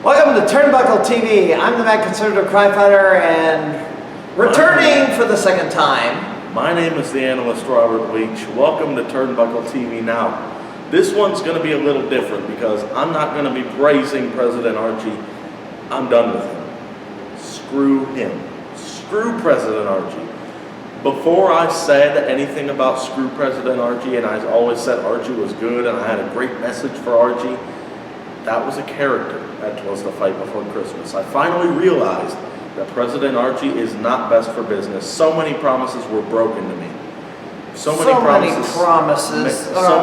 Welcome to Turnbuckle TV. I'm the Mad Conservative Crimefighter and returning for the second time. My name is the Analyst, Robert Leach. Welcome to Turnbuckle TV. Now, this one's going to be a little different because I'm not going to be praising President Archie. I'm done with him. Screw him. Screw President Archie. Before I said anything about screw President Archie, and I always said Archie was good and I had a great message for Archie, that was a character. That was the fight before Christmas. I finally realized that President Archie is not best for business. So many promises were broken to me. So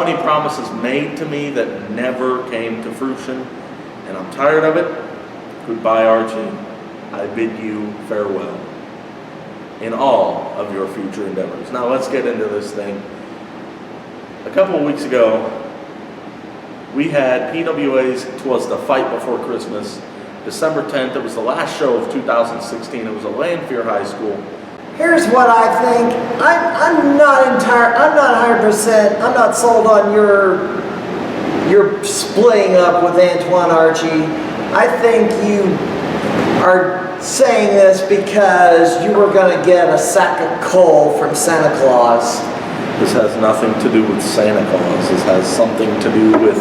many promises made to me that never came to fruition. And I'm tired of it. Goodbye, Archie. I bid you farewell in all of your future endeavors. Now let's get into this thing. A couple of weeks ago, we had PWA's "'Twas the Fight Before Christmas, December 10th. It was the last show of 2016. It was at Lanphier High School. Here's what I think. I'm not 100%. I'm not sold on your splitting up with Antoine Archie. I think you are saying this because you were going to get a sack of coal from Santa Claus. This has nothing to do with Santa Claus. This has something to do with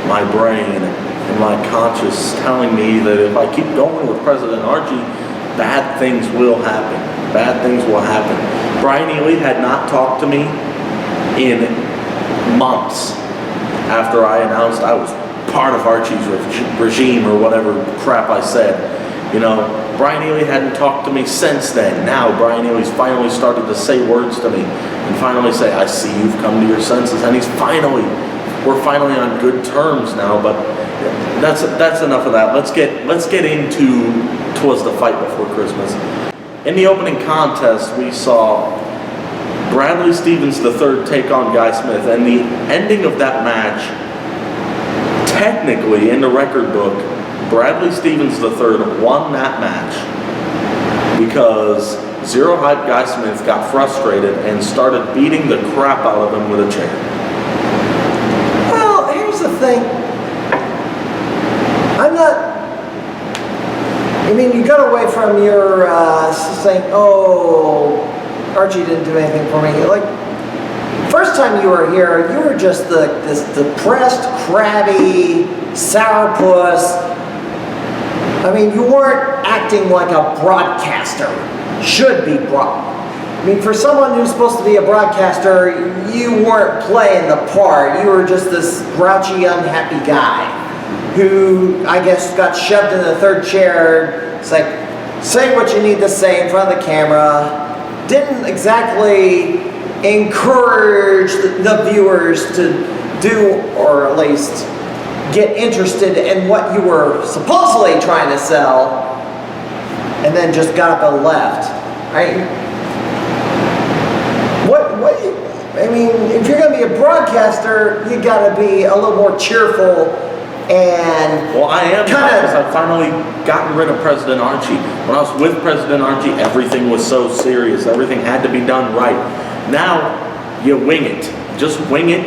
my brain and my conscience telling me that if I keep going with President Archie, bad things will happen. Bad things will happen. Brian Ely had not talked to me in months after I announced I was part of Archie's regime or whatever crap I said. You know, Brian Ely hadn't talked to me since then. Now Brian Ely's finally started to say words to me and finally say, I see you've come to your senses. And we're finally on good terms now, but that's enough of that. Let's get into "'Twas the Fight Before Christmas." In the opening contest, we saw Bradley Stevens III take on Guy Smith, and the ending of that match, technically in the record book, Bradley Stevens III won that match because Zero Hype Guy Smith got frustrated and started beating the crap out of him with a chair. Well, here's the thing. You got away from your saying, oh, Archie didn't do anything for me. Like, first time you were here, you were just this depressed, crabby, sourpuss. You weren't acting like a broadcaster should be for someone who's supposed to be a broadcaster, you weren't playing the part. You were just this grouchy, unhappy guy who, I guess, got shoved in the third chair. It's like, say what you need to say in front of the camera. Didn't exactly encourage the viewers to do, or at least get interested in what you were supposedly trying to sell, and then just got up and left. Right? If you're going to be a broadcaster, you got to be a little more cheerful and. Well, I am because I've finally gotten rid of President Archie. When I was with President Archie, everything was so serious. Everything had to be done right. Now, you wing it. Just wing it.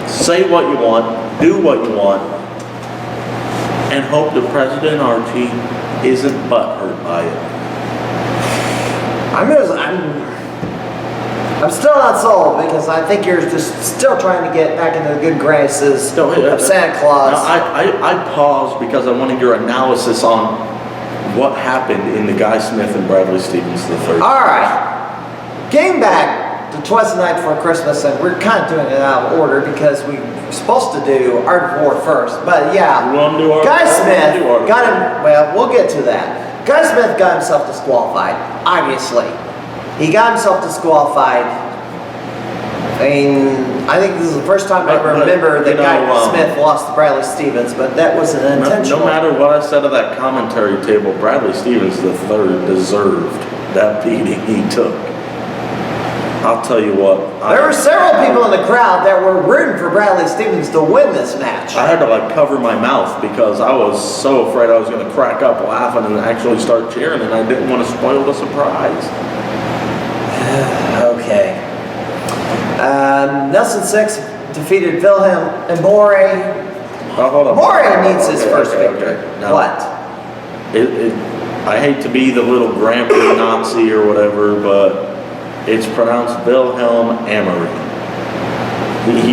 Say what you want. Do what you want. And hope that President Archie isn't butthurt by it. I'm still not sold because I think you're just still trying to get back into the good graces of Santa Claus. I paused because I wanted your analysis on what happened in the Guy Smith and Bradley Stevens III. All right, getting back to Twas the Night Before Christmas, and we're kind of doing it out of order because we were supposed to do Art of War first. But yeah, Guy Smith got him. Well, we'll get to that. Guy Smith got himself disqualified. Obviously, he got himself disqualified. I mean, I think this is the first time I remember that Guy Smith lost to Bradley Stevens, but that was an intentional. No matter what I said at that commentary table, Bradley Stevens III deserved that beating he took. I'll tell you what. There were several people in the crowd that were rooting for Bradley Stevens to win this match. I had to cover my mouth because I was so afraid I was going to crack up laughing and actually start cheering, and I didn't want to spoil the surprise. Okay. Nelson Six defeated Wilhelm and Morey. Oh, hold on. Morey needs his first victory. Now, what? I hate to be the little grandpa Nazi or whatever, but it's pronounced Wilhelm Amory.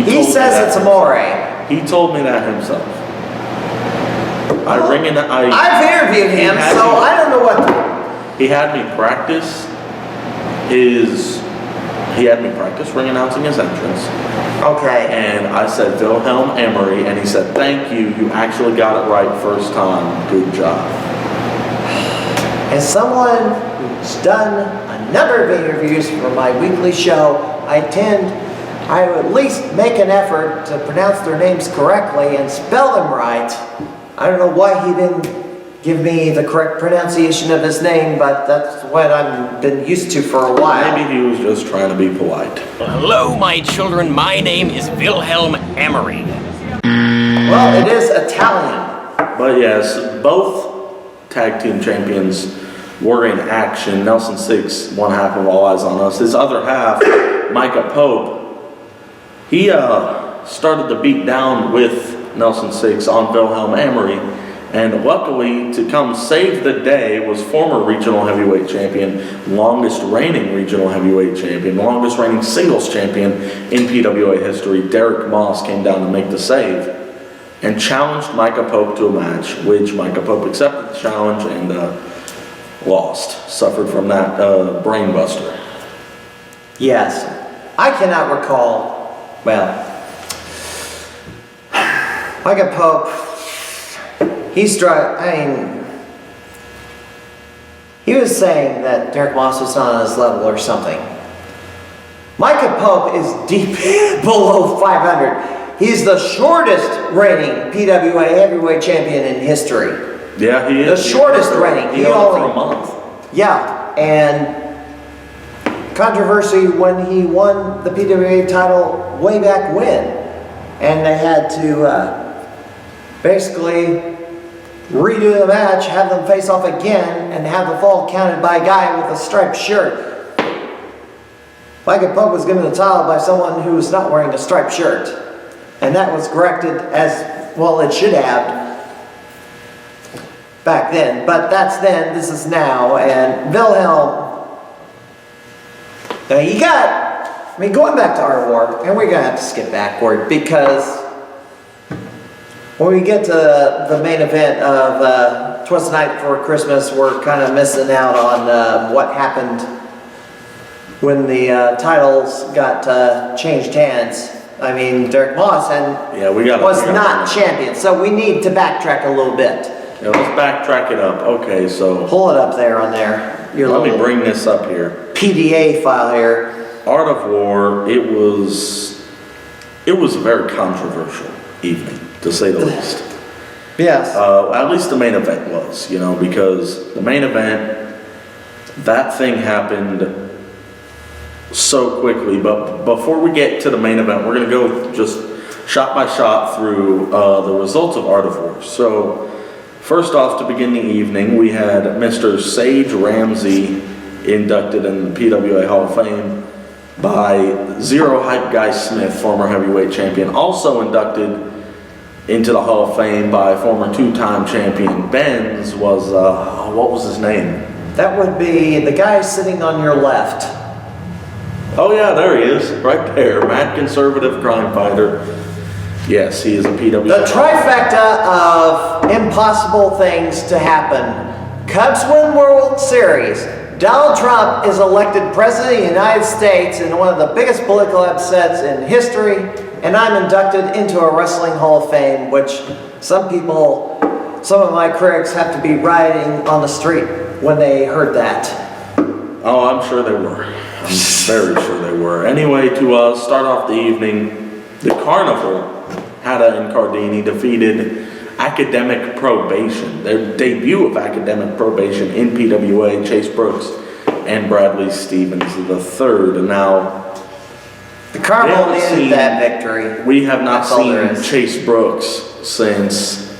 He says it's Morey. He told me that himself. I've interviewed him, so I don't know what. He had me practice ring announcing his entrance. Okay. And I said Wilhelm Amory, and he said, "Thank you. You actually got it right first time. Good job." As someone who's done a number of interviews for my weekly show, I at least make an effort to pronounce their names correctly and spell them right. I don't know why he didn't give me the correct pronunciation of his name, but that's what I've been used to for a while. Maybe he was just trying to be polite. Hello, my children. My name is Wilhelm Amory. Well, it is Italian. But yes, both tag team champions were in action. Nelson Six, one half of All Eyes on Us. His other half, Micah Pope, he started to beat down with Nelson Six on Wilhelm Amory. And luckily, to come save the day was former regional heavyweight champion, longest reigning regional heavyweight champion, longest reigning singles champion in PWA history. Derek Moss came down to make the save and challenged Micah Pope to a match, which Micah Pope accepted the challenge and lost. Suffered from that brain buster. Yes. I cannot recall, Micah Pope, he was saying that Derek Moss was not on his level or something. Micah Pope is deep below 500. He's the shortest reigning PWA heavyweight champion in history. Yeah, he is. The shortest reigning. He only for a month. Yeah, and controversy when he won the PWA title way back when. And they had to basically redo the match, have them face off again, and have the fall counted by a guy with a striped shirt. Micah Pope was given the title by someone who was not wearing a striped shirt. And that was corrected as, well, it should have back then. But that's then, this is now. And Wilhelm, going back to Art of War, and we're going to have to skip backward because when we get to the main event of Twas the Night Before Christmas, we're kind of missing out on what happened when the titles got changed hands. I mean, Derek Moss was not champion, so we need to backtrack a little bit. Yeah, let's backtrack it up. Okay, so pull it up there on there. Let me bring this up here. PDA file here. Art of War. It was a very controversial evening, to say the least. Yes. At least the main event was, because the main event, that thing happened so quickly. But before we get to the main event, we're going to go just shot by shot through the results of Art of War. So first off, to begin the evening, we had Mr. Sage Ramsey inducted in the PWA Hall of Fame by Zero Hype Guy Smith, former heavyweight champion, also inducted into the Hall of Fame by former two-time champion Benz was, what was his name? That would be the guy sitting on your left. Oh yeah, there he is, right there. Mad conservative crime fighter. Yes, he is a PWA. The trifecta of impossible things to happen. Cubs win World Series. Donald Trump is elected President of the United States in one of the biggest political upsets in history. And I'm inducted into a Wrestling Hall of Fame, which some of my critics have to be rioting on the street when they heard that. Oh, I'm sure they were. I'm very sure they were. Anyway, to start off the evening, the Carnival, Hatta and Cardini, defeated Academic Probation. Their debut of Academic Probation in PWA, Chase Brooks and Bradley Stevens III. And now, the Carnival needed that victory. We have not seen Chase Brooks since,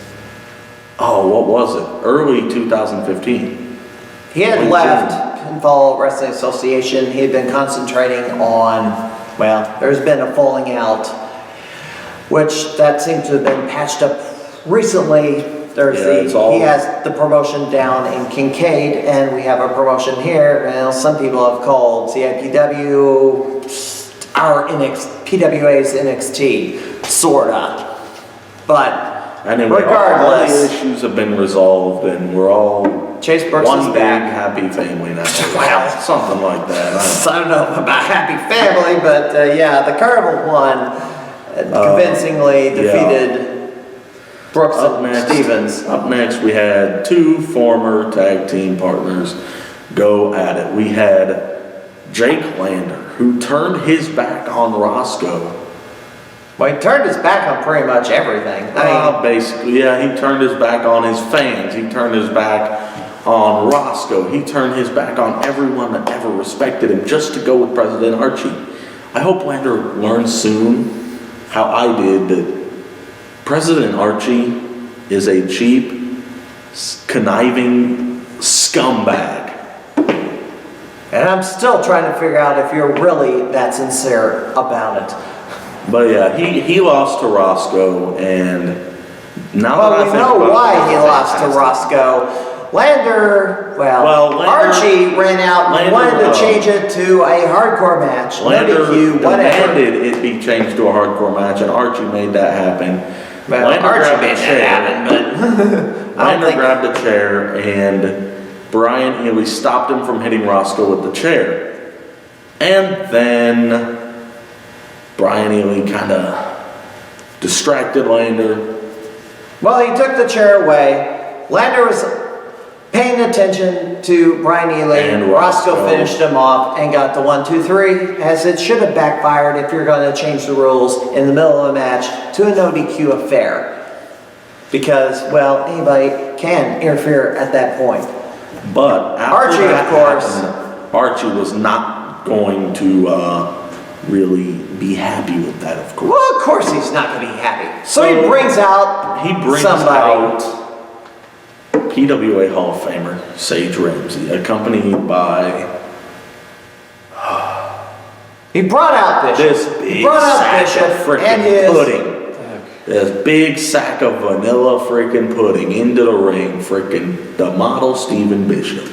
what was it? Early 2015. He had left Pinfall Wrestling Association. He had been concentrating on, there's been a falling out, which that seems to have been patched up recently. He has the promotion down in Kincaid, and we have a promotion here. Well, some people have called CIPW our PWA's NXT, sorta. But anyway, regardless, all the issues have been resolved, and we're all Chase Brooks one is big back. happy family now. Well, something like that. I don't know about happy family, but the Carnival won, convincingly defeated Brooks and Stevens. Up next, we had two former tag team partners go at it. We had Jake Lander, who turned his back on Roscoe. Well, he turned his back on pretty much everything. Basically, he turned his back on his fans. He turned his back on Roscoe. He turned his back on everyone that ever respected him just to go with President Archie. I hope Lander learns soon, how I did, that President Archie is a cheap, conniving scumbag. And I'm still trying to figure out if you're really that sincere about it. But he lost to Roscoe, and now we know why he lost to Roscoe. Lander, Archie ran out and wanted to change it to a hardcore match. Lander demanded it be changed to a hardcore match, and Archie made that happen. Lander grabbed a chair, and Brian Ely stopped him from hitting Roscoe with the chair. And then Brian Ely kind of distracted Lander. Well, he took the chair away. Lander was paying attention to Brian Ely. And Roscoe finished him off and got the 1, 2, 3, as it should have backfired if you're going to change the rules in the middle of a match to a no DQ affair. Because, anybody can interfere at that point. But Archie, of course, Archie was not going to really be happy with that, of course. Well, of course he's not going to be happy. So he brings out somebody. PWA Hall of Famer Sage Ramsey, accompanied by. He brought out Bishop. This big sack of freaking pudding. This big sack of vanilla freaking pudding into the ring. Freaking the model Stephen Bishop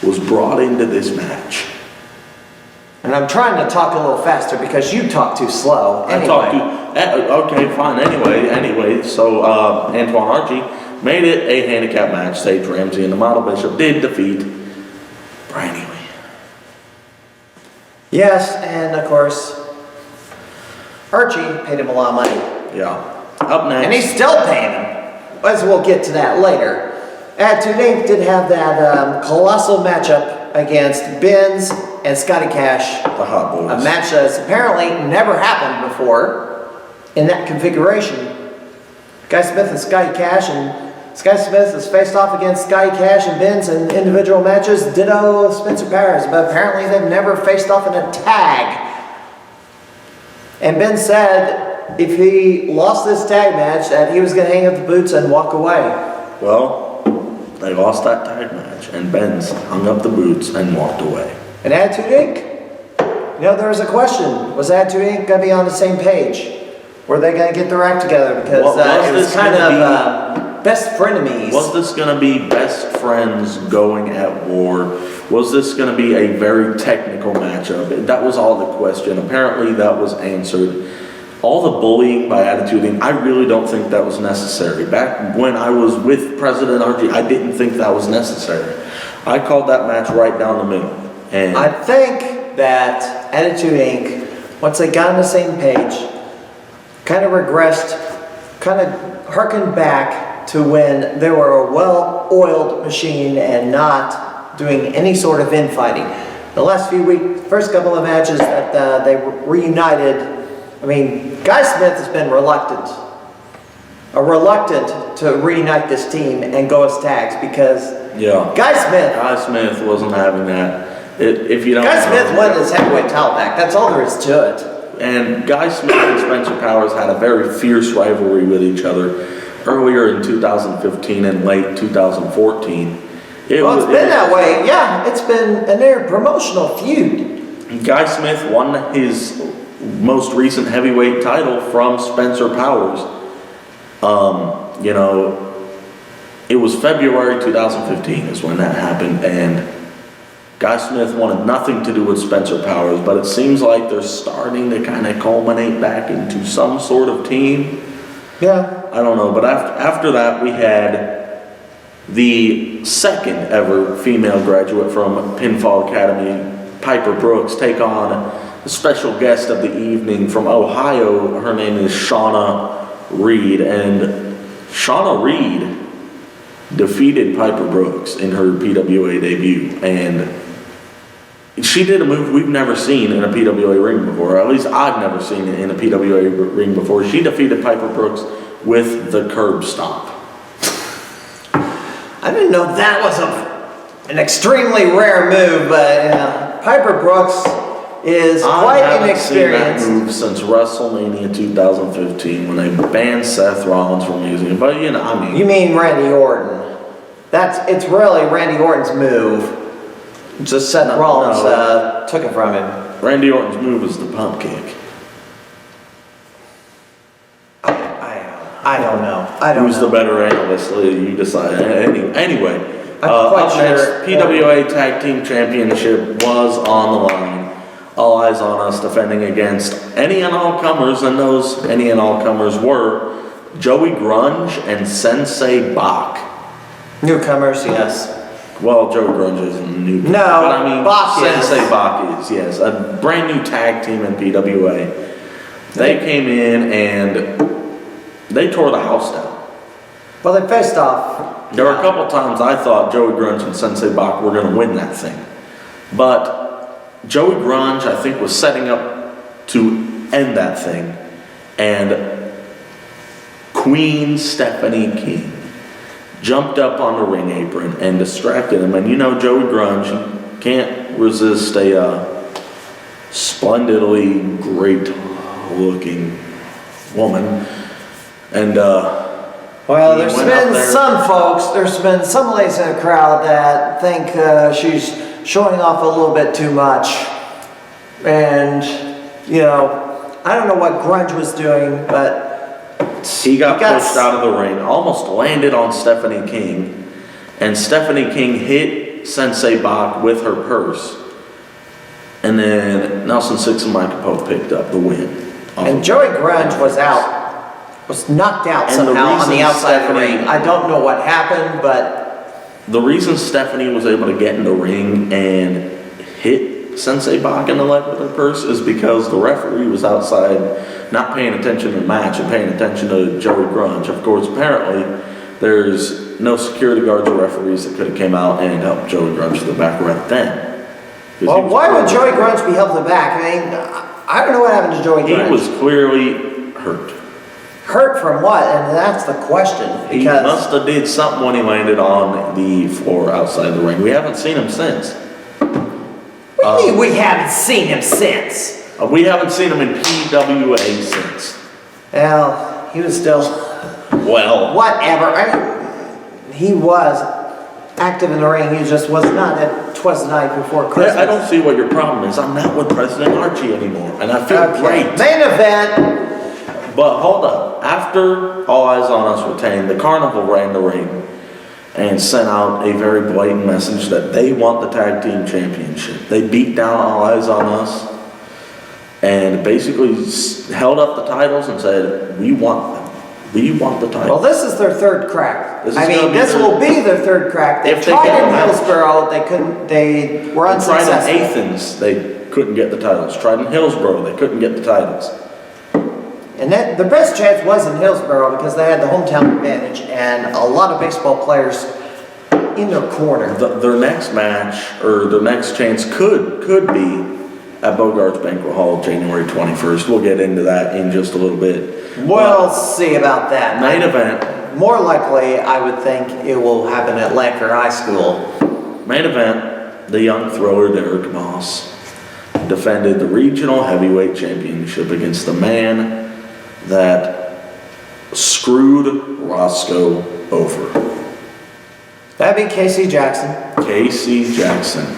was brought into this match. And I'm trying to talk a little faster because you talk too slow. Okay, fine. Anyway, so Antoine Archie made it a handicap match. Sage Ramsey and the model Bishop did defeat Brian Ely. Yes, and of course, Archie paid him a lot of money. Yeah. Up next. And he's still paying him. As we'll get to that later. Attitude Inc. did have that colossal matchup against Benz and Scotty Cash. The Hot Boys. A match that's apparently never happened before in that configuration. Guy Smith and Scotty Cash, and Scotty Smith has faced off against Scotty Cash and Benz in individual matches. Ditto Spencer Powers, but apparently they've never faced off in a tag. And Ben said if he lost this tag match that he was going to hang up the boots and walk away. Well, they lost that tag match, and Benz hung up the boots and walked away. And Attitude Inc., there was a question. Was Attitude Inc. going to be on the same page? Were they going to get their act together? Because it was kind of best frenemies. Was this going to be best friends going at war? Was this going to be a very technical matchup? That was all the question. Apparently that was answered. All the bullying by attituding, I really don't think that was necessary. Back when I was with President Archie, I didn't think that was necessary. I called that match right down the middle. And I think that Attitude Inc., once they got on the same page, kind of regressed, kind of harkened back to when they were a well-oiled machine and not doing any sort of infighting. The last few weeks, first couple of matches that they reunited, I mean, Guy Smith has been reluctant to reunite this team and go as tags because Guy Smith wasn't having that. If you don't Guy Smith won his heavyweight title back. That's all there is to it. And Guy Smith and Spencer Powers had a very fierce rivalry with each other earlier in 2015 and late 2014. It's been that way. Yeah, it's been an air promotional feud. Guy Smith won his most recent heavyweight title from Spencer Powers. It was February 2015 is when that happened, and Guy Smith wanted nothing to do with Spencer Powers, but it seems like they're starting to kind of culminate back into some sort of team. Yeah. I don't know, but after that we had the second ever female graduate from Pinfall Academy, Piper Brooks, take on the special guest of the evening from Ohio. Her name is Shauna Reed, and Shauna Reed defeated Piper Brooks in her PWA debut, and she did a move we've never seen in a PWA ring before. At least I've never seen it in a PWA ring before. She defeated Piper Brooks with the curb stomp. I didn't know that was an extremely rare move, but Piper Brooks is quite inexperienced. I haven't seen that move since WrestleMania 2015 when they banned Seth Rollins from using it. But you mean Randy Orton? It's really Randy Orton's move. Just Seth Rollins took it from him. Randy Orton's move is the pump kick. I don't know. Who's the better analyst? You decide. Anyway, up next, PWA Tag Team Championship was on the line. All eyes on us defending against any and all comers, and those any and all comers were Joey Grunge and Sensei Bach. Newcomers, yes. Well, Joey Grunge isn't a newcomer. No, but I mean, Bach Sensei Bach is, yes. A brand new tag team in PWA. They came in and they tore the house down. Well, they faced off. There were a couple times I thought Joey Grunge and Sensei Bach were going to win that thing. But Joey Grunge, I think, was setting up to end that thing. And Queen Stephanie King jumped up on the ring apron and distracted him. And Joey Grunge can't resist a splendidly great looking woman. And well, there's been some ladies in the crowd that think she's showing off a little bit too much. And I don't know what Grunge was doing, but he got pushed out of the ring, almost landed on Stephanie King, and Stephanie King hit Sensei Bach with her purse, and then Nelson Six and Michael Pope picked up the win. And Joey Grunge was knocked out somehow on the outside of the ring. I don't know what happened, but the reason Stephanie was able to get in the ring and hit Sensei Bach in the leg with her purse is because the referee was outside not paying attention to the match and paying attention to Joey Grunge. Of course, apparently, there's no security guards or referees that could have came out and helped Joey Grunge to the back right then. Well, why would Joey Grunge be held to the back? I mean, I don't know what happened to Joey Grunge. He was clearly hurt. Hurt from what? And that's the question. He must have did something when he landed on the floor outside the ring. We haven't seen him since. What do you mean we haven't seen him since? We haven't seen him in PWA since. Well, he was still... Well... Whatever. He was active in the ring. He just was not at Twas the Night Before Christmas. I don't see what your problem is. I'm not with President Archie anymore, and I feel great. Main event. But hold up. After All Eyes on Us retained, the Carnival ran the ring and sent out a very blatant message that they want the tag team championship. They beat down All Eyes on Us and basically held up the titles and said, we want them. We want the titles. Well, this is their third crack. This will be their third crack. They If they tried get in a match. Hillsborough, they couldn't, they were Tried unsuccessful. in Athens, they couldn't get the titles. Tried in Hillsborough, they couldn't get the titles. And that, the best chance was in Hillsborough because they had the hometown advantage and a lot of baseball players in their corner. Their next match, or their next chance could be at Bogart's Banquet Hall, January 21st. We'll get into that in just a little bit. We'll see about that. Main event. More likely, I would think it will happen at Lancaster High School. Main event, the young thrower Derek Moss defended the regional heavyweight championship against the man that screwed Roscoe over. That'd be Casey Jackson. Casey Jackson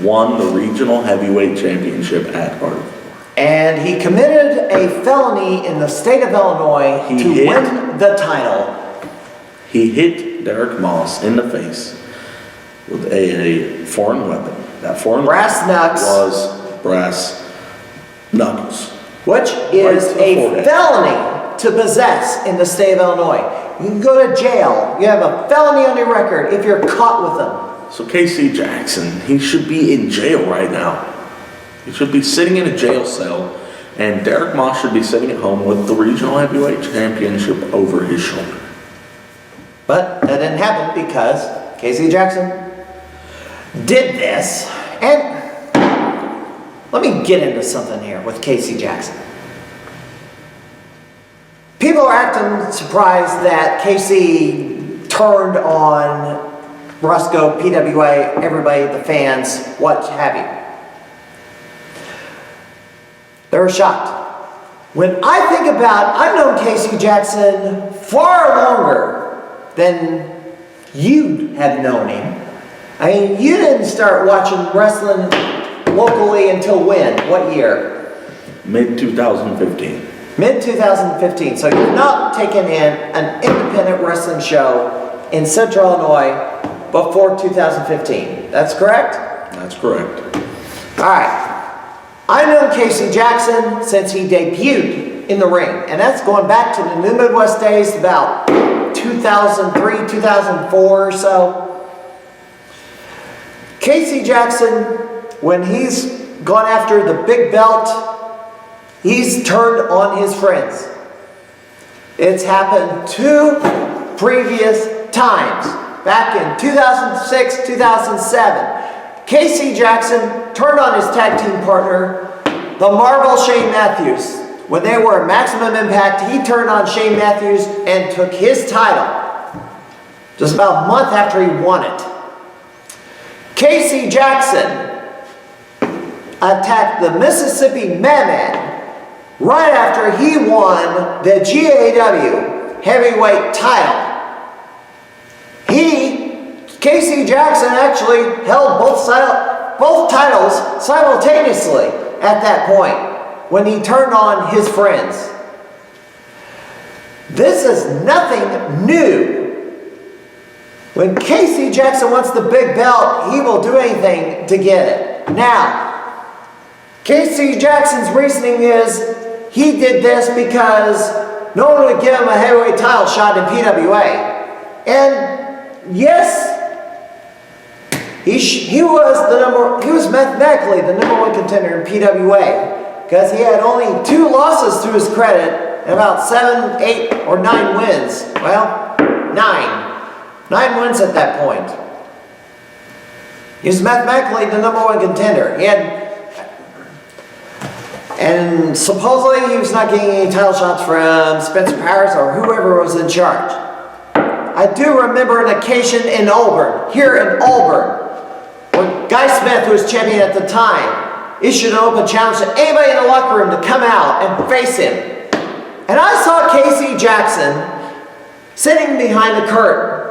won the regional heavyweight championship at Archie. And he committed a felony in the state of Illinois to win the title. He hit Derek Moss in the face with a foreign weapon. That foreign Brass knucks. was brass knuckles. Which is a felony to possess in the state of Illinois. You can go to jail. You have a felony on your record if you're caught with them. So Casey Jackson, he should be in jail right now. He should be sitting in a jail cell, and Derek Moss should be sitting at home with the regional heavyweight championship over his shoulder. But that didn't happen because Casey Jackson did this. And let me get into something here with Casey Jackson. People are acting surprised that Casey turned on Roscoe, PWA, everybody, the fans, what have you. They're shocked. When I think about, I've known Casey Jackson far longer than you have known him. I mean, you didn't start watching wrestling locally until when? What year? Mid-2015. Mid-2015. So you've not taken in an independent wrestling show in Central Illinois before 2015. That's correct? That's correct. All right. I've known Casey Jackson since he debuted in the ring. And that's going back to the New Midwest days, about 2003, 2004 or so. Casey Jackson, when he's gone after the big belt, he's turned on his friends. It's happened 2 previous times. Back in 2006, 2007. Casey Jackson turned on his tag team partner, the Marvel Shane Matthews. When they were at Maximum Impact, he turned on Shane Matthews and took his title. Just about a month after he won it. Casey Jackson attacked the Mississippi Madman right after he won the GAW heavyweight title. Casey Jackson actually held both titles simultaneously at that point when he turned on his friends. This is nothing new. When Casey Jackson wants the big belt, he will do anything to get it. Now, Casey Jackson's reasoning is he did this because no one would give him a heavyweight title shot in PWA. And yes, he was mathematically the #1 contender in PWA because he had only 2 losses to his credit and about 7, 8, or 9 wins. Well, 9 wins at that point. He was mathematically the #1 contender. And supposedly he was not getting any title shots from Spencer Powers or whoever was in charge. I do remember an occasion in Auburn, here in Auburn, where Guy Smith, who was champion at the time, issued an open challenge to anybody in the locker room to come out and face him. And I saw Casey Jackson sitting behind the curtain.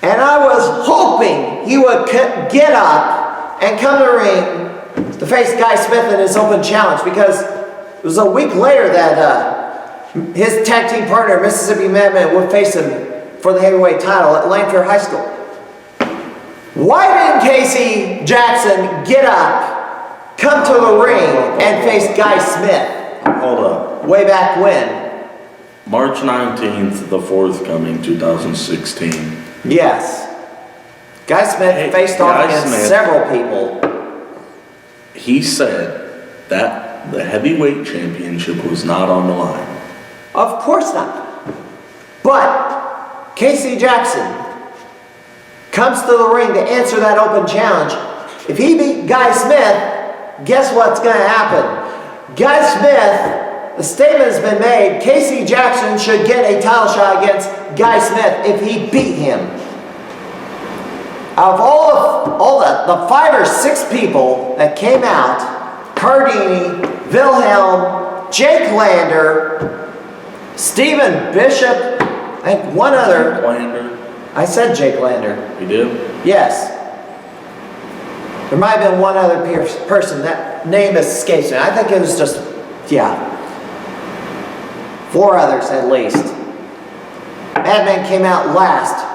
And I was hoping he would get up and come to the ring to face Guy Smith in his open challenge, because it was a week later that his tag team partner, Mississippi Madman, would face him for the heavyweight title at Lanphier High School. Why didn't Casey Jackson get up, come to the ring, and face Guy Smith? Hold up. Way back when? March 19th, the forthcoming 2016. Yes. Guy Smith faced off against several people. He said that the heavyweight championship was not on the line. Of course not. But Casey Jackson comes to the ring to answer that open challenge. If he beat Guy Smith, guess what's going to happen? Guy Smith, the statement has been made, Casey Jackson should get a title shot against Guy Smith if he beat him. Out of all the 5 or 6 people that came out, Cardini, Wilhelm, Jake Lander, Stephen Bishop, I think one other. Jake Lander. I said Jake Lander. You do? Yes. There might have been one other person. That name escapes me. I think it was just, 4 others at least. Madman came out last.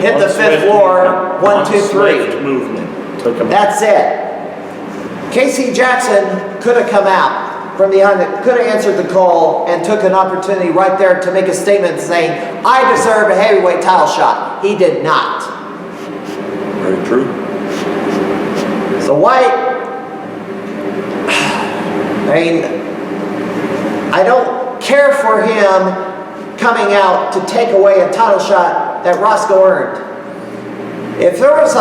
Hit the 5th floor. 1, 2, 3. Movement. Took him. That's it. Casey Jackson could have come out from behind it, could have answered the call and took an opportunity right there to make a statement saying, I deserve a heavyweight title shot. He did not. Very true. So why, I don't care for him coming out to take away a title shot that Roscoe earned. If it was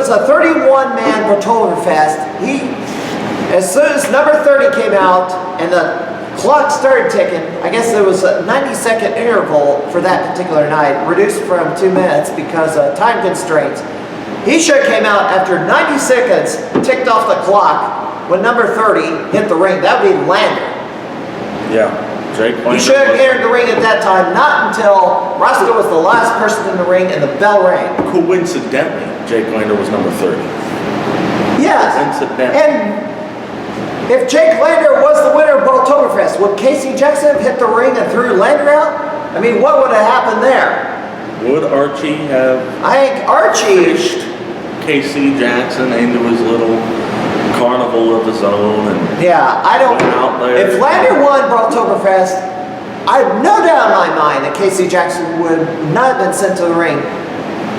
a 31-man Oktoberfest, as soon as number 30 came out and the clock started ticking, I guess there was a 90-second interval for that particular night, reduced from 2 minutes because of time constraints. He should have came out after 90 seconds, ticked off the clock, when number 30 hit the ring. That would be Lander. Yeah, Jake Lander. He should have entered the ring at that time, not until Roscoe was the last person in the ring and the bell rang. Coincidentally, Jake Lander was number 30. Yes. Coincidentally. And if Jake Lander was the winner of Oktoberfest, would Casey Jackson have hit the ring and threw Lander out? I mean, what would have happened there? Would Archie have I think Archie pushed Casey Jackson into his little carnival of his own? And yeah, I don't. went out there? If Lander won Oktoberfest, I have no doubt in my mind that Casey Jackson would not have been sent to the ring.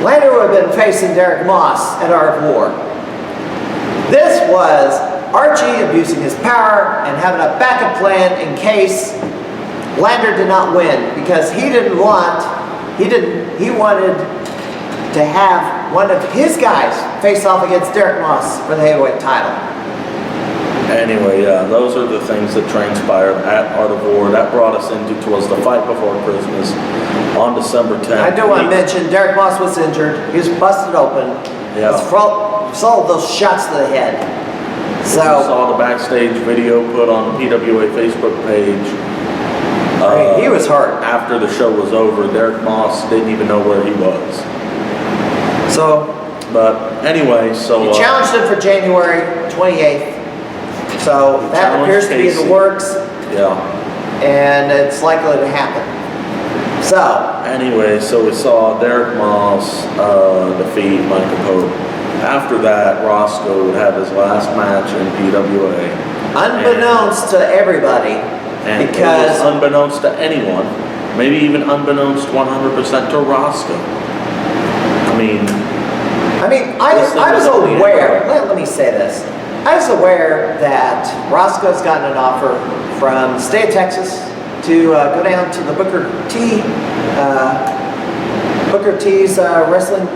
Lander would have been facing Derek Moss at Art of War. This was Archie abusing his power and having a backup plan in case Lander did not win, because he wanted to have one of his guys face off against Derek Moss for the heavyweight title. Anyway, those are the things that transpired at Art of War. That brought us into was the fight before Christmas on December 10th. I do want to mention Derek Moss was injured. He was busted open. Yeah. Saw those shots to the head. So we saw the backstage video put on the PWA Facebook page. He was hurt. After the show was over, Derek Moss didn't even know where he was. So, but anyway, so he challenged him for January 28th. So that appears to be in the works. Yeah. And it's likely to happen. So anyway, so we saw Derek Moss defeat Michael Pope. After that, Roscoe would have his last match in PWA. Unbeknownst to everybody, and because unbeknownst to anyone, maybe even unbeknownst 100% to Roscoe. I was aware. Let me say this. I was aware that Roscoe's gotten an offer from the state of Texas to go down to the Booker T's wrestling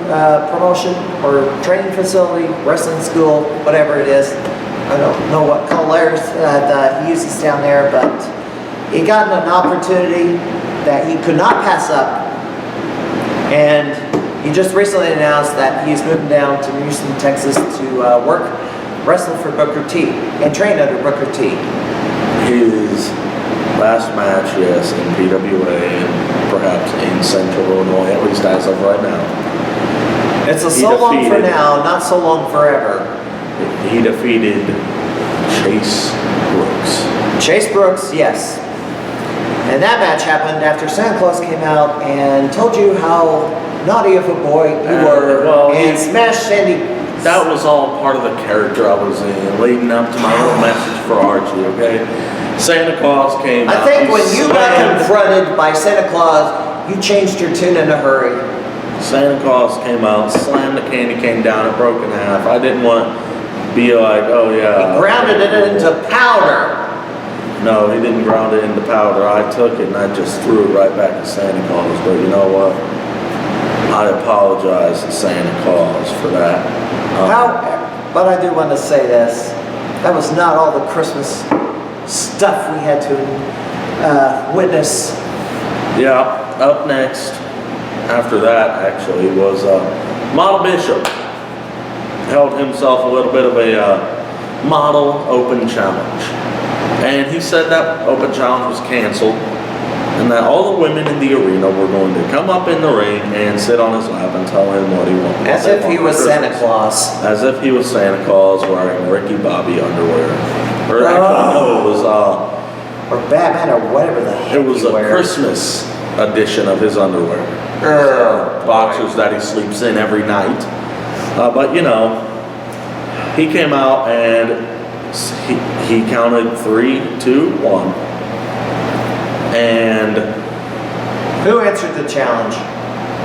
promotion or training facility, wrestling school, whatever it is. I don't know what colors that he uses down there, but he got an opportunity that he could not pass up. And he just recently announced that he's moving down to Houston, Texas to wrestle for Booker T and train under Booker T. His last match, yes, in PWA and perhaps in Central Illinois, at least as of right now. It's so long for now, not so long forever. He defeated Chase Brooks. Chase Brooks, yes. And that match happened after Santa Claus came out and told you how naughty of a boy you were and smashed Sandy. That was all part of the character I was in, leading up to my little message for Archie, okay? Santa Claus came out. I think when you got confronted by Santa Claus, you changed your tune in a hurry. Santa Claus came out, slammed the candy cane down, it broke in half. I didn't want to be like, oh yeah. He grounded it into powder. No, he didn't ground it into powder. I took it and I just threw it right back to Santa Claus. But you know what? I apologize to Santa Claus for that. But I do want to say this. That was not all the Christmas stuff we had to witness. Yeah, up next, after that actually, was Model Bishop. Held himself a little bit of a model open challenge. And he said that open challenge was canceled and that all the women in the arena were going to come up in the ring and sit on his lap and tell him what he wanted. As if he was Santa Claus. As if he was Santa Claus wearing Ricky Bobby underwear. Or actually, no, it was... or Batman or whatever the heck it was a Christmas edition of his underwear. Boxers that he sleeps in every night. But you know, he came out and he counted 3, 2, 1. And who answered the challenge?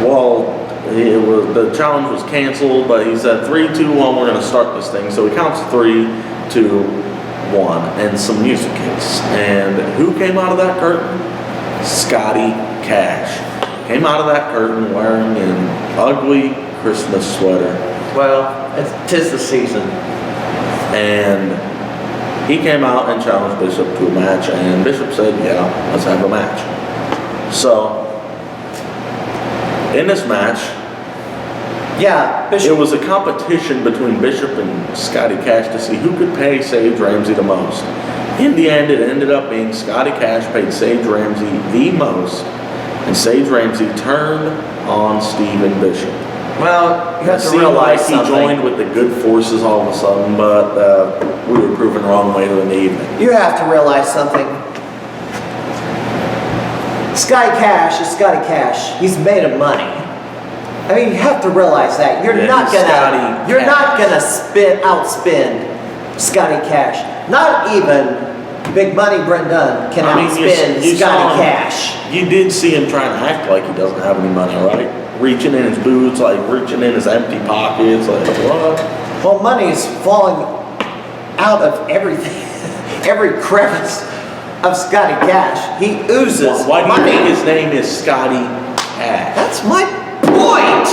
Well, the challenge was canceled, but he said 3, 2, 1. We're going to start this thing. So he counts 3, 2, 1, and some music hits. And who came out of that curtain? Scotty Cash came out of that curtain wearing an ugly Christmas sweater. Well, 'tis the season. And he came out and challenged Bishop to a match, and Bishop said, yeah, let's have a match. So, in this match, Bishop. It was a competition between Bishop and Scotty Cash to see who could pay Sage Ramsey the most. In the end, it ended up being Scotty Cash paid Sage Ramsey the most, and Sage Ramsey turned on Steven Bishop. Well, you have to seemed realize like something. He joined with the good forces all of a sudden, but we were proven wrong later in the evening. You have to realize something. Scotty Cash is Scotty Cash. He's made of money. I mean, you have to realize that. You're not gonna outspend Scotty Cash. Not even Big Money Brent Dunn can outspend Scotty Cash. You did see him trying to act like he doesn't have any money, right? Reaching in his boots, like reaching in his empty pockets, like what? Well, money is falling out of everything, every crevice of Scotty Cash. He oozes Why do you money. think his name is Scotty Cash? That's my point.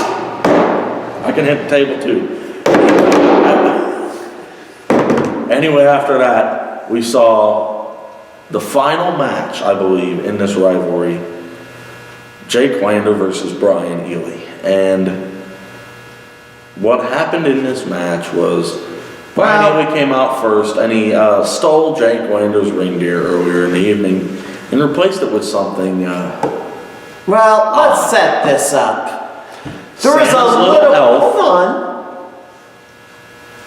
I can hit the table too. Anyway, after that, we saw the final match, I believe, in this rivalry. Jake Lander versus Brian Ely. And what happened in this match was Brian Ely came out first and he stole Jake Lander's ring gear earlier in the evening and replaced it with something. Well, let's set this up. There was hold on.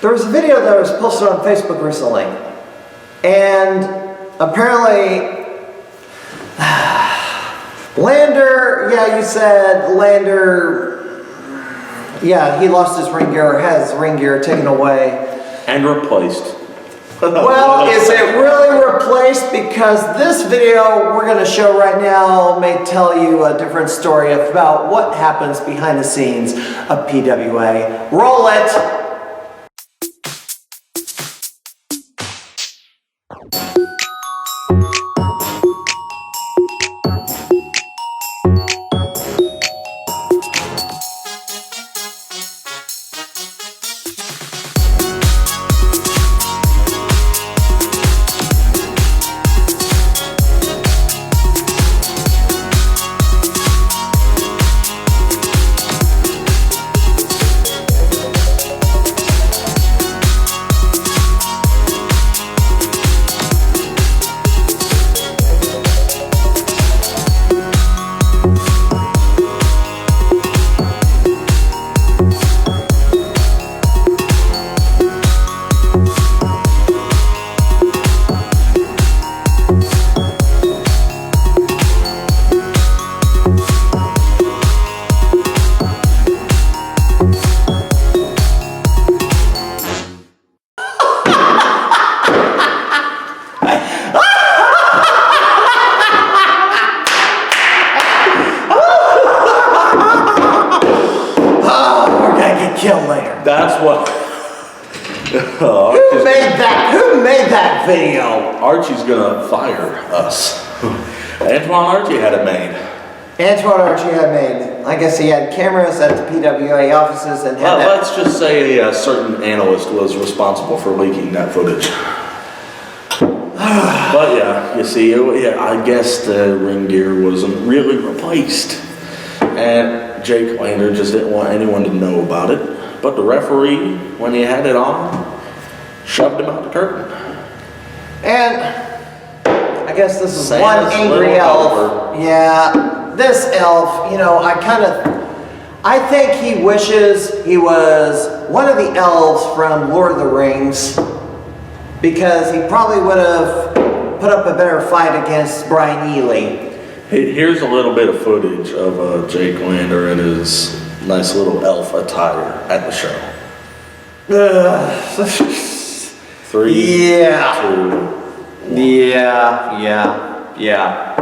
There was a video that was posted on Facebook recently. And apparently Lander, you said Lander, he lost his ring gear or has his ring gear taken away. And replaced. Well, is it really replaced? Because this video we're going to show right now may tell you a different story about what happens behind the scenes of PWA. Roll it! that's what. Who made that video? Archie's gonna fire us. Antoine Archie had it made. Antoine Archie had made. I guess he had cameras at the PWA offices and had that. Let's just say a certain analyst was responsible for leaking that footage. But yeah, you see, I guess the ring gear wasn't really replaced. And Jake Lander just didn't want anyone to know about it. But the referee, when he had it on, shoved him out the curtain. And I guess this is Santa's one angry little elf. helper. Yeah, this elf, you know, I think he wishes he was one of the elves from Lord of the Rings, because he probably would have put up a better fight against Brian Ely. Here's a little bit of footage of Jake Lander in his nice little elf attire at the show. 3, Yeah. 2, 1. Yeah.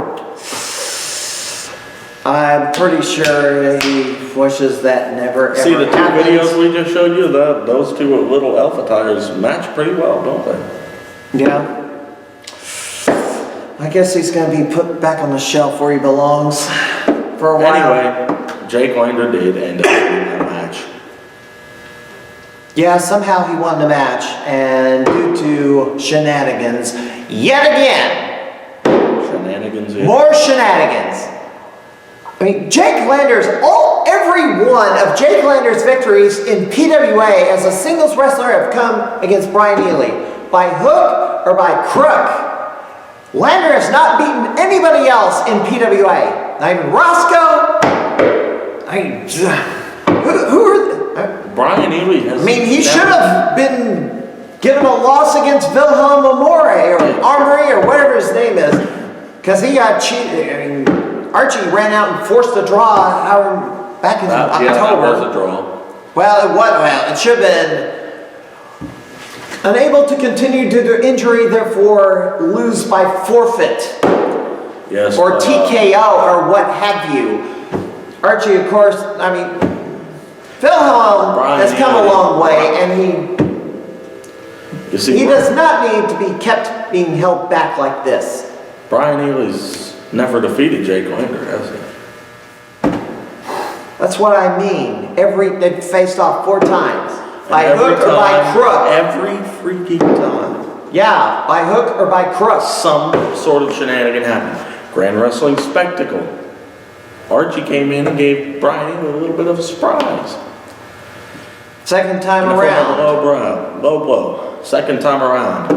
I'm pretty sure he wishes that never ever See the two happened. videos we just showed you? Those two little elf attires match pretty well, don't they? Yeah. I guess he's going to be put back on the shelf where he belongs for a while. Anyway, Jake Lander did end up winning that match. Yeah, somehow he won the match, and due to shenanigans, yet again, Shenanigans, yeah. more shenanigans. I mean, every one of Jake Lander's victories in PWA as a singles wrestler have come against Brian Ely. By hook or by crook. Lander has not beaten anybody else in PWA. Not even Roscoe. Who are Brian Ely has. I mean, he should have been given a loss against Wilhelm Amore or Armory or whatever his name is, because he got cheated. I mean, Archie ran out and forced a draw back in October. Yeah, that was a draw. Well, it should have been unable to continue due to injury, therefore lose by forfeit. Yes. Or TKO or what have you. Archie, of course, I mean, Wilhelm has come a long way, and he does not need to be kept being held back like this. Brian Ely's never defeated Jake Lander, has he? That's what I mean. They faced off 4 times. By And hook or by crook. Every freaking time. Yeah, by hook or by crook. Some sort of shenanigan happened. Grand Wrestling Spectacle. Archie came in and gave Brian Ely a little bit of a surprise. Second time A around. low blow. Second time around.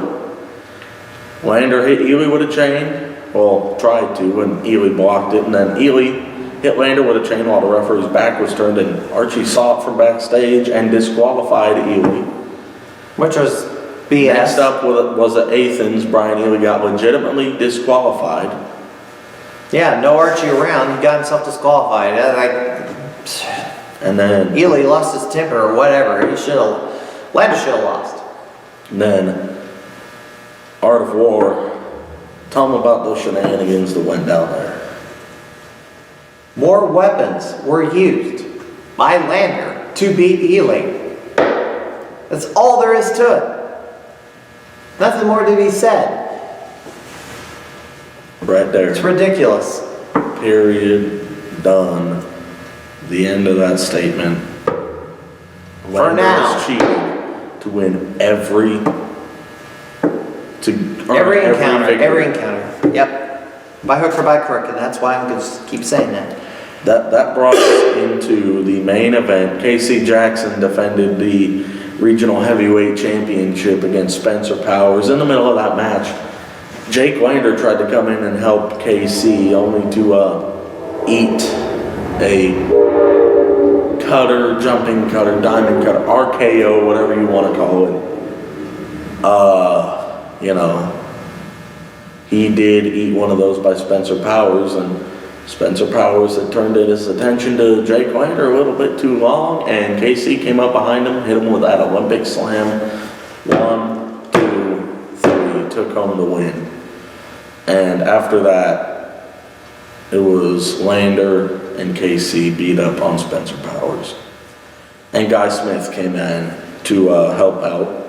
Lander hit Ely with a chain. Well, tried to, and Ely blocked it, and then Ely hit Lander with a chain while the referee's back was turned, and Archie saw it from backstage and disqualified Ely. Which was BS. Next up was at Athens. Brian Ely got legitimately disqualified. Yeah, no Archie around. He got himself disqualified. And then Ely lost his temper or whatever. Lander should have lost. And then Art of War. Tell them about those shenanigans that went down there. More weapons were used by Lander to beat Ely. That's all there is to it. Nothing more to be said. Right there. It's ridiculous. Period. Done. The end of that statement. For now. Was cheating to win every encounter. Yep. By hook or by crook, and that's why I'm going to keep saying that. That brought us into the main event. Casey Jackson defended the regional heavyweight championship against Spencer Powers. In the middle of that match, Jake Lander tried to come in and help KC, only to eat a jumping cutter, diamond cutter, RKO, whatever you want to call it. He did eat one of those by Spencer Powers, and Spencer Powers had turned his attention to Jake Lander a little bit too long, and KC came up behind him, hit him with that Olympic slam. 1, 2, 3, took home the win. And after that, it was Lander and KC beat up on Spencer Powers. And Guy Smith came in to help out.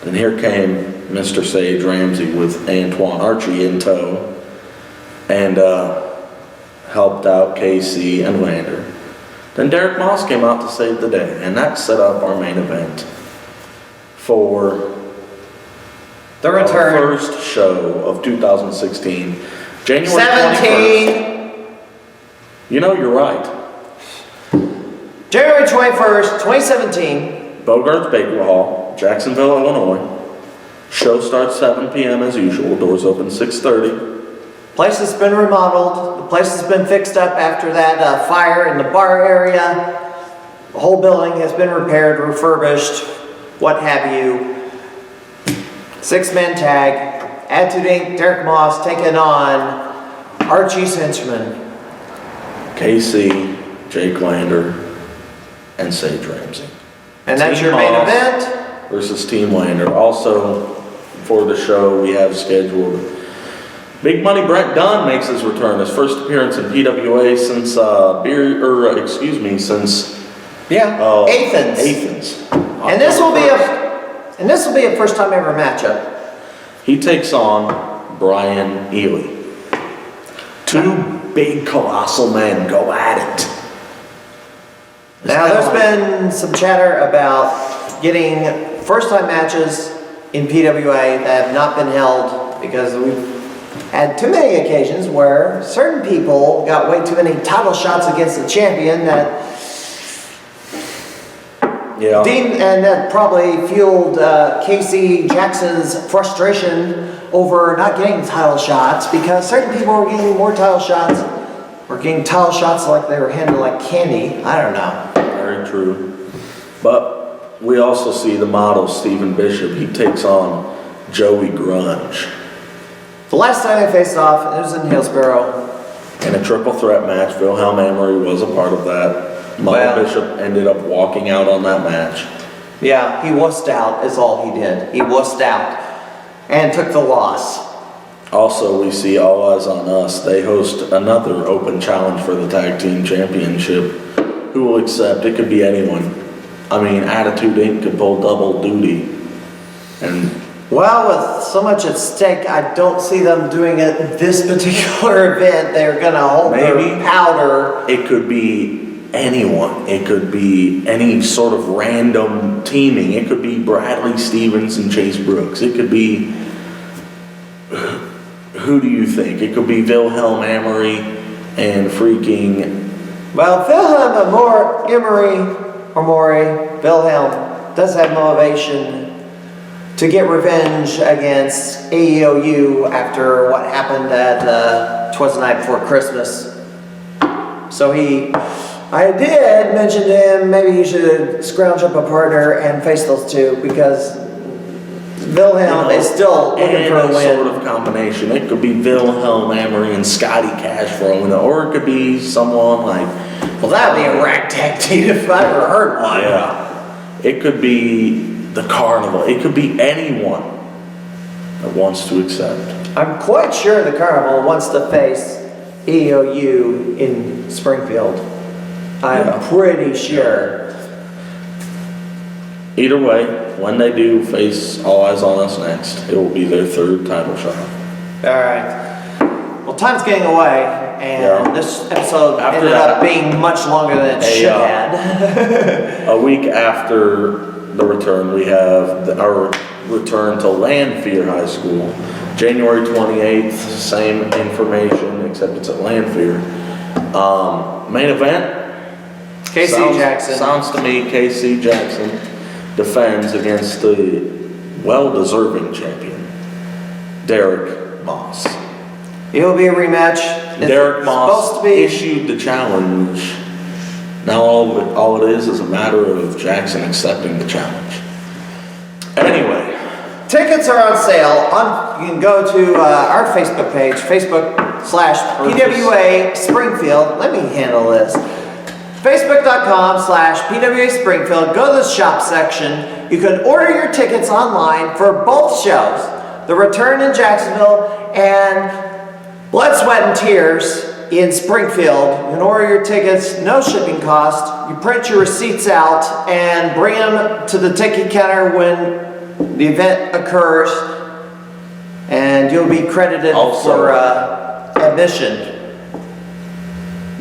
Then here came Mr. Sage Ramsey with Antoine Archie in tow and helped out KC and Lander. Then Derek Moss came out to save the day, and that set up our main event for The return. our first show of 2016, January 17. 21st. You know, you're right. January 21st, 2017. Bogart's Baker Hall, Jacksonville, Illinois. Show starts 7 p.m. as usual. Doors open 6:30. Place has been remodeled. The place has been fixed up after that fire in the bar area. The whole building has been repaired, refurbished, what have you. 6-man tag. Attitude Inc., Derek Moss taking on Archie's henchman. KC, Jake Lander, and Sage Ramsey. And that's Team your main Moss event. Versus Team Lander. Also, for the show, we have scheduled Big Money Brent Dunn makes his return. His first appearance in PWA since since Athens. Athens. And this will be a first time ever matchup. He takes on Brian Ely. Two big colossal men go at it. Now there's been some chatter about getting first time matches in PWA that have not been held because we've had too many occasions where certain people got way too many title shots against the champion that that probably fueled Casey Jackson's frustration over not getting title shots because certain people were getting more title shots or getting title shots like they were handled like candy. I don't know. Very true. But we also see the model Stephen Bishop. He takes on Joey Grunge. The last time they faced off, it was in Hillsborough. In a triple threat match, Wilhelm Amory was a part of that. Model Bishop ended up walking out on that match. Yeah, he wussed out is all he did. He wussed out and took the loss. Also, we see All Eyes on Us. They host another open challenge for the Tag Team Championship. Who will accept? It could be anyone. I mean, Attitude Inc. could pull double duty. And well, with so much at stake, I don't see them doing it this particular event. They're going to hold their powder. It could be anyone. It could be any sort of random teaming. It could be Bradley Stevens and Chase Brooks. It could be, who do you think? It could be Wilhelm Amory and freaking... Well, Wilhelm does have motivation to get revenge against AEOU after what happened at Twas the Night Before Christmas. So I did mention to him maybe he should scrounge up a partner and face those two because Wilhelm is still looking for a win. Sort of combination. It could be Wilhelm Amory and Scotty Cash for a win, or it could be someone like... Well, that would be a ragtag team if I ever heard one. Yeah. It could be the Carnival. It could be anyone that wants to accept. I'm quite sure the Carnival wants to face EOU in Springfield. I'm pretty sure. Either way, when they do face All Eyes on Us next, it will be their third title shot. Alright. Well, time's getting away, and this episode ended up being much longer than it should have. A week after the return, we have our return to Lanphier High School. January 28th, same information, except it's at Lanphier. Main event? Jackson. Sounds to me KC Jackson defends against the well-deserving champion, Derek Moss. It will be a rematch. Derek Moss issued the challenge. Now all it is a matter of Jackson accepting the challenge. Anyway. Tickets are on sale. You can go to our Facebook page, Facebook.com/PWA Springfield. Let me handle this. Facebook.com/PWA Springfield. Go to the shop section. You can order your tickets online for both shows. The return in Jacksonville and Blood, Sweat, and Tears in Springfield. You can order your tickets, no shipping cost. You print your receipts out and bring them to the ticket counter when the event occurs, and you'll be credited for admission.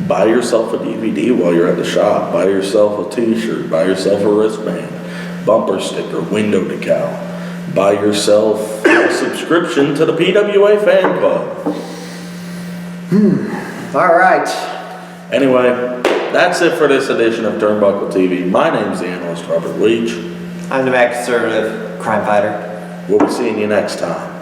Buy yourself a DVD while you're at the shop. Buy yourself a t-shirt. Buy yourself a wristband, bumper sticker, window decal. Buy yourself a subscription to the PWA fan club. All right. Anyway, that's it for this edition of Turnbuckle TV. My name's the Analyst, Robert Leach. I'm the Mad Conservative Crimefighter. We'll be seeing you next time.